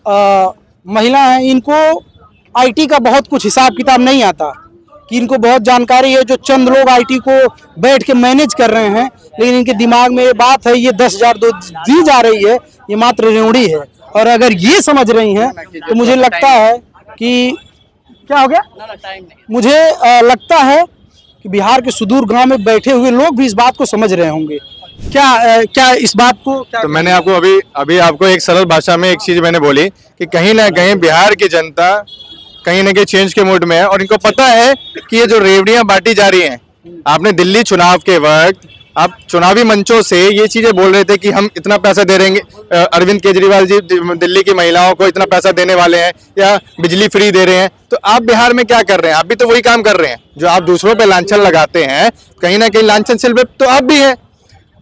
महिला हैं, इनको आईटी का बहुत कुछ हिसाब किताब नहीं आता, कि इनको बहुत जानकारी है। जो चंद लोग आईटी को बैठ के मैनेज कर रहे हैं, लेकिन इनके दिमाग में ये बात है, ये 10,000 दी जा रही है, ये मात्र रेवड़ी है। और अगर ये समझ रही हैं तो मुझे लगता है कि क्या हो गया, मुझे लगता है कि बिहार के सुदूर गांव में बैठे हुए लोग भी इस बात को समझ रहे होंगे। क्या इस बात को तो मैंने आपको अभी आपको एक सरल भाषा में एक चीज मैंने बोली कि कहीं ना कहीं बिहार की जनता कहीं ना कहीं चेंज के मूड में है, और इनको पता है कि ये जो रेवड़ियां बांटी जा रही हैं, आपने दिल्ली चुनाव के वक्त आप चुनावी मंचों से ये चीजें बोल रहे थे कि हम इतना पैसा दे देंगे, अरविंद केजरीवाल जी दिल्ली की महिलाओं को इतना पैसा देने वाले हैं या बिजली फ्री दे रहे हैं। तो आप बिहार में क्या कर रहे हैं? आप भी तो वही काम कर रहे हैं जो आप दूसरों पे लांछन लगाते हैं, कहीं ना कहीं लांछन शिल्प तो आप भी हैं।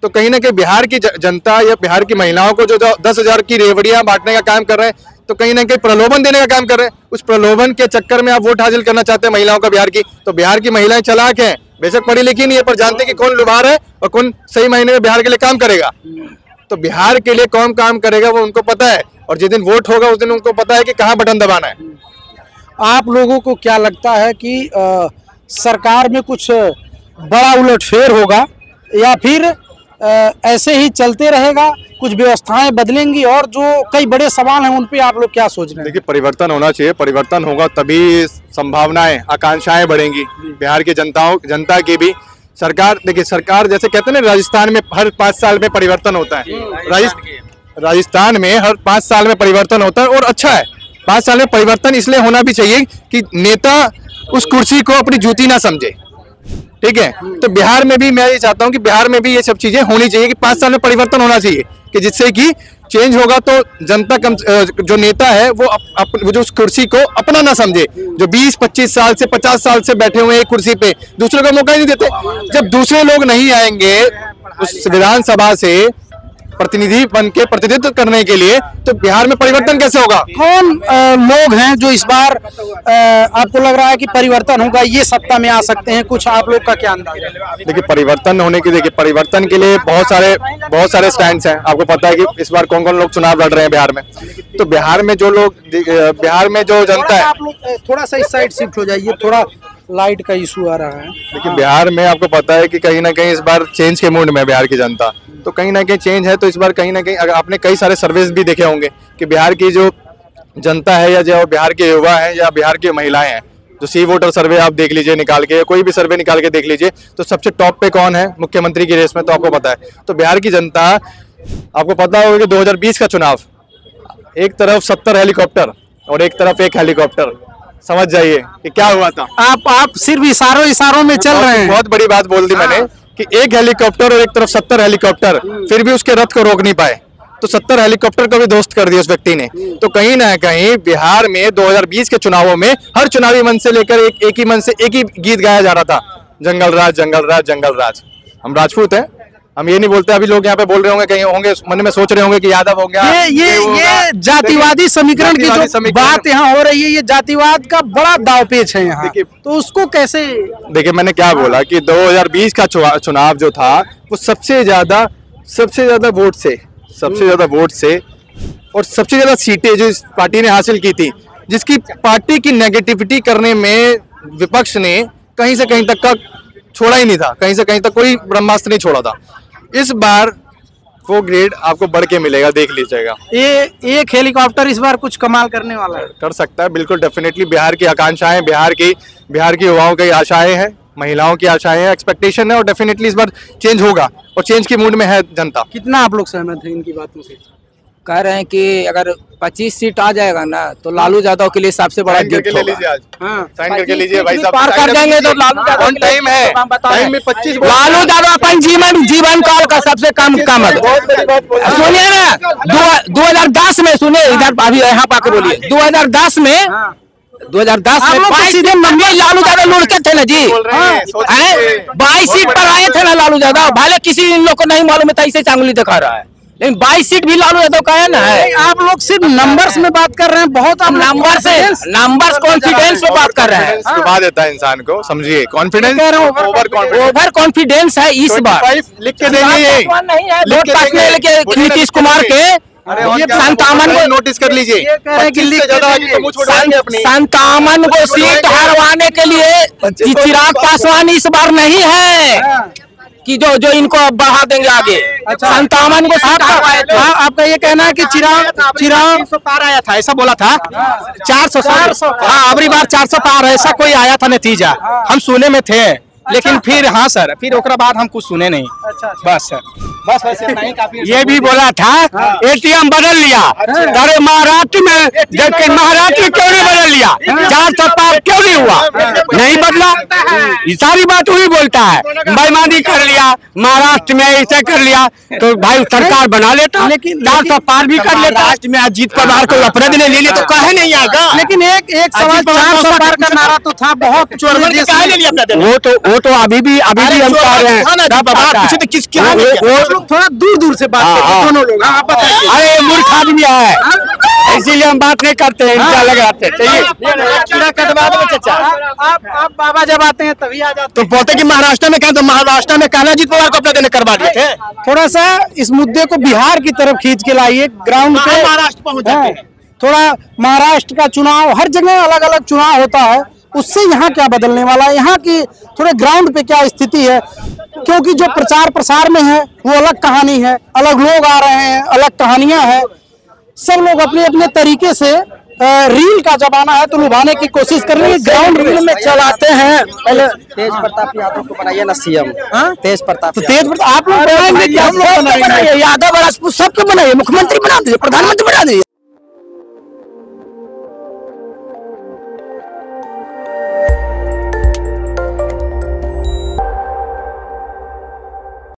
तो कहीं ना कहीं बिहार की जनता या बिहार की महिलाओं को जो 10,000 की रेवड़ियां बांटने का काम कर रहे हैं, तो कहीं ना कहीं प्रलोभन देने का काम कर रहे हैं। उस प्रलोभन के चक्कर में आप वोट हासिल करना चाहते हैं महिलाओं का बिहार की। तो बिहार की महिलाएं चालाक हैं, बेशक पढ़ी लिखी नहीं है, पर जानते कि कौन लुभार है और कौन सही महीने में बिहार के लिए काम करेगा। तो बिहार के लिए कौन काम करेगा वो उनको पता है, और जिस दिन वोट होगा उस दिन उनको पता है कि कहाँ बटन दबाना है। आप लोगों को क्या लगता है कि सरकार में कुछ बड़ा उलटफेर होगा, या फिर ऐसे ही चलते रहेगा, कुछ व्यवस्थाएं बदलेंगी? और जो कई बड़े सवाल हैं उन पे आप लोग क्या सोच रहे हैं? देखिए, परिवर्तन होना चाहिए, परिवर्तन होगा तभी संभावनाएं, आकांक्षाएं बढ़ेंगी बिहार की जनता की भी। सरकार, देखिए सरकार जैसे कहते हैं ना, राजस्थान में हर 5 साल में परिवर्तन होता है, राजस्थान में हर 5 साल में परिवर्तन होता है, और अच्छा है 5 साल में परिवर्तन इसलिए होना भी चाहिए कि नेता उस कुर्सी को अपनी जूती ना समझे, ठीक है। तो बिहार में भी मैं ये चाहता हूँ कि बिहार में भी ये सब चीजें होनी चाहिए कि 5 साल में परिवर्तन होना चाहिए, कि जिससे कि चेंज होगा तो जनता जो नेता है वो जो उस कुर्सी को अपना ना समझे। जो 20-25 साल से 50 साल से बैठे हुए एक कुर्सी पे, दूसरों को मौका ही नहीं देते। जब दूसरे लोग नहीं आएंगे उस विधानसभा से प्रतिनिधि बन के प्रतिनिधित्व करने के लिए, तो बिहार में परिवर्तन कैसे होगा? कौन लोग हैं जो इस बार आपको लग रहा है कि परिवर्तन होगा, ये सत्ता में आ सकते हैं? कुछ आप लोग का क्या अंदाज है? देखिए, परिवर्तन होने की, देखिए परिवर्तन के लिए बहुत सारे स्टैंड्स हैं। आपको पता है कि इस बार कौन कौन लोग चुनाव लड़ रहे हैं बिहार में। तो बिहार में जो लोग, बिहार में जो जनता है, आप लोग थोड़ा सा इस साइड शिफ्ट हो जाइए, थोड़ा लाइट का इशू आ रहा है। देखिए, बिहार में आपको पता है कि कहीं ना कहीं इस बार चेंज के मूड में है बिहार की जनता। तो कहीं ना कहीं चेंज है, तो इस बार कहीं ना कहीं, अगर आपने कई सारे सर्वेस भी देखे होंगे कि बिहार की जो जनता है या जो बिहार के युवा हैं या बिहार की महिलाएं हैं, जो सी वोटर सर्वे आप देख लीजिए निकाल के, कोई भी सर्वे निकाल के देख लीजिए, तो सबसे टॉप पे कौन है मुख्यमंत्री की रेस में, तो आपको पता है। तो बिहार की जनता, आपको पता होगा कि 2020 का चुनाव, एक तरफ 70 हेलीकॉप्टर और एक तरफ एक हेलीकॉप्टर, समझ जाइए कि क्या हुआ था। आप सिर्फ इशारों में चल रहे हैं। बहुत बड़ी बात बोल दी मैंने कि एक हेलीकॉप्टर और एक तरफ 70 हेलीकॉप्टर, फिर भी उसके रथ को रोक नहीं पाए। तो 70 हेलीकॉप्टर को भी दोस्त कर दिया उस व्यक्ति ने। तो कहीं ना कहीं बिहार में 2020 के चुनावों में हर चुनावी मंच से लेकर एक ही मंच से एक ही गीत गाया जा रहा था, जंगल राज जंगल राज जंगल राज। हम राजपूत हैं, हम ये नहीं बोलते। अभी लोग यहाँ पे बोल रहे होंगे, कहीं होंगे मन में सोच रहे होंगे कि यादव हो गया, ये जातिवादी समीकरण की जो बात यहाँ हो रही है, ये जातिवाद का बड़ा दावपेच है यहाँ। तो उसको कैसे, देखिए मैंने क्या बोला कि 2020 का चुनाव जो था वो सबसे ज्यादा वोट से और सबसे ज्यादा सीटें जो इस पार्टी ने हासिल की थी, जिसकी पार्टी की नेगेटिविटी करने में विपक्ष ने कहीं से कहीं तक का छोड़ा ही नहीं था, कहीं से कहीं तक कोई ब्रह्मास्त्र नहीं छोड़ा था। इस बार वो ग्रेड आपको बढ़ के मिलेगा, देख लीजिएगा। ये एक हेलीकॉप्टर इस बार कुछ कमाल करने वाला है, कर सकता है बिल्कुल, डेफिनेटली। बिहार की आकांक्षाएं, बिहार की युवाओं की आशाएं हैं, महिलाओं की आशाएं हैं, एक्सपेक्टेशन है, और डेफिनेटली इस बार चेंज होगा और चेंज की मूड में है जनता। कितना आप लोग सहमत हैं इनकी बातों से? कह रहे हैं कि अगर 25 सीट आ जाएगा ना तो लालू यादव के लिए सबसे बड़ा गिफ्ट होगा। साइन करके लीजिए भाई साहब, पार कर देंगे तो लालू यादव टाइम है, टाइम में 25 लालू यादव अपन जीवन काल का सबसे कम सुनिए ना, 2010 में, सुनिए इधर अभी यहाँ पाके बोलिए, 2010 में 22 नंबर लालू यादव लुढ़के थे ना जी, 22 सीट पर आए थे ना लालू यादव। भले किसी इन लोग को नहीं मालूम है, ऐसे चांगली दिखा रहा है, लेकिन 22 सीट भी लालू यादव का है ना। आप लोग सिर्फ नंबर्स में बात कर रहे हैं, बहुत आप नंबर्स कॉन्फिडेंस में बात कर रहे हैं। डुबा देता है इंसान को, समझिए। कॉन्फिडेंस, ओवर कॉन्फिडेंस है इस बार। लिख के देंगे, नीतीश कुमार के संतावन को नोटिस कर लीजिए, ये कह रहे हैं कि 25 से ज्यादा आगे तो मुंह छोड़ देंगे अपनी। संतावन को सीट हरवाने के लिए चिराग पासवान इस बार नहीं है कि जो इनको बढ़ा देंगे आगे। अच्छा। 57 को सीट हरवाए थे। आपका ये कहना है कि चिराग 300 पार आया था, ऐसा बोला था। 400 हाँ, अबरी बार 400 पार ऐसा कोई आया था नतीजा, हम सुने में थे, लेकिन फिर हाँ सर, फिर ओकरा बाद हम कुछ सुने नहीं। बस सर, बस वैसे नहीं। काफी ये भी बोला था एटीएम बदल लिया, अरे महाराष्ट्र में देखिए, महाराष्ट्र में क्यों नहीं बदल लिया? 400 पार क्यों नहीं हुआ? नहीं बदला, ये सारी बात वही बोलता है, बेईमानी कर लिया महाराष्ट्र में, ऐसे कर लिया तो भाई सरकार बना लेता, 400 पार भी कर लेता। महाराष्ट्र में अजीत पवार को लफड़े ने ले लिया तो कहे नहीं आएगा। लेकिन एक सवाल, 400 पार का नारा तो था बहुत, चोरमन के काहे ले लिया अपना दिन? वो तो अभी भी हम कह रहे हैं। थोड़ा दूर दूर से बात करते दोनों लोग। आप बताइए। अरे मूर्ख आदमी है, इसीलिए हम बात नहीं करते हैं, इनका लग आते चाहिए। आप बाबा जब आते हैं तभी आ जाते तो बोलते कि महाराष्ट्र में कहा, तो महाराष्ट्र में कहना अजीत पवार को अपना दिन करवा दिए थे। हैं। थोड़ा सा इस मुद्दे को बिहार की तरफ खींच के लाइए, ग्राउंड पे महाराष्ट्र पहुंच जाते हैं। थोड़ा महाराष्ट्र का चुनाव, हर जगह अलग अलग चुनाव होता है, उससे यहाँ क्या बदलने वाला है, यहाँ की थोड़े ग्राउंड पे क्या स्थिति है? क्योंकि जो प्रचार प्रसार में है वो अलग कहानी है, अलग लोग आ रहे हैं, अलग कहानियां हैं, सब लोग अपने अपने तरीके से रील का जमाना है तो लुभाने की कोशिश कर रहे हैं, ग्राउंड रील में चलाते हैं। पहले तेज प्रताप यादव को बनाइए ना सीएम, तेज प्रताप। तो तेज आप लोग बनाएंगे, हम लोग बनाएंगे, यादव राजपूत सबको बनाइए, मुख्यमंत्री बना दीजिए, प्रधानमंत्री बना दीजिए।